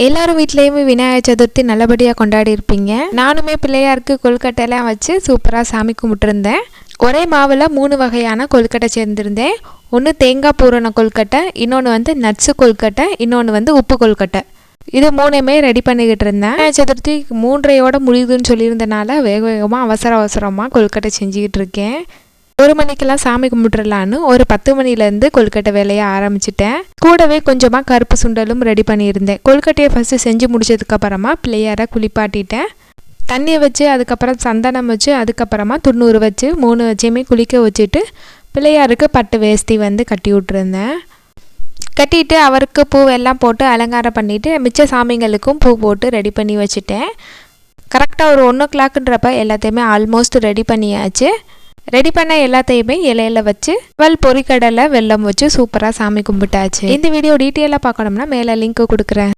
எல்லாரும் வீட்லேயுமே விநாயகர் சதுர்த்தி நல்லபடியாக கொண்டாடி இருப்பீங்க. நானுமே பிள்ளையாருக்கு கொழுக்கட்டையெல்லாம் வச்சு சூப்பராக சாமி கும்பிட்டுருந்தேன். ஒரே மாவில் 3 வகையான கொழுக்கட்டை சேர்ந்துருந்தேன். ஒன்று தேங்காய் பூரண கொழுக்கட்டை, இன்னொன்று வந்து நட்ஸு கொழுக்கட்டை, இன்னொன்று வந்து உப்பு கொழுக்கட்டை. இது 3மே ரெடி பண்ணிக்கிட்டு இருந்தேன். விநாயகர் சதுர்த்தி 3:30 முடியுதுன்னு சொல்லியிருந்தனால வேகமாக அவசரமாக கொழுக்கட்டை செஞ்சுக்கிட்டு இருக்கேன். 1 மணிக்கெல்லாம் சாமி கும்பிட்டுலான்னு ஒரு 10 மணிலேருந்து கொழுக்கட்டை வேலையை ஆரம்பிச்சிட்டேன். கூடவே கொஞ்சமாக கருப்பு சுண்டலும் ரெடி பண்ணியிருந்தேன். கொழுக்கட்டையை ஃபஸ்ட்டு செஞ்சு முடிச்சதுக்கப்புறமா பிள்ளையாரை குளிப்பாட்டிட்டேன். தண்ணியை வச்சு அதுக்கப்புறம் சந்தனம் வச்சு அதுக்கப்புறமா துண்ணூறு வச்சு 3 வச்சையுமே குளிக்க வச்சுட்டு பிள்ளையாருக்கு பட்டு வேஷ்டி வந்து கட்டி விட்டுருந்தேன். கட்டிட்டு அவருக்கு பூவெல்லாம் போட்டு அலங்காரம் பண்ணிவிட்டு மிச்ச சாமிங்களுக்கும் பூ போட்டு ரெடி பண்ணி வச்சுட்டேன். கரெக்டாக ஒரு 1 o'clockன்றப்ப எல்லாத்தையுமே ஆல்மோஸ்ட் ரெடி பண்ணியாச்சு. ரெடி பண்ண எல்லாத்தையுமே இலையில வச்சு பொரிக்கடலை வெல்லம் வச்சு சூப்பராக சாமி கும்பிட்டாச்சு. இந்த வீடியோ டீட்டெயிலாக பார்க்கணும்னா மேலே லிங்க் கொடுக்குறேன்.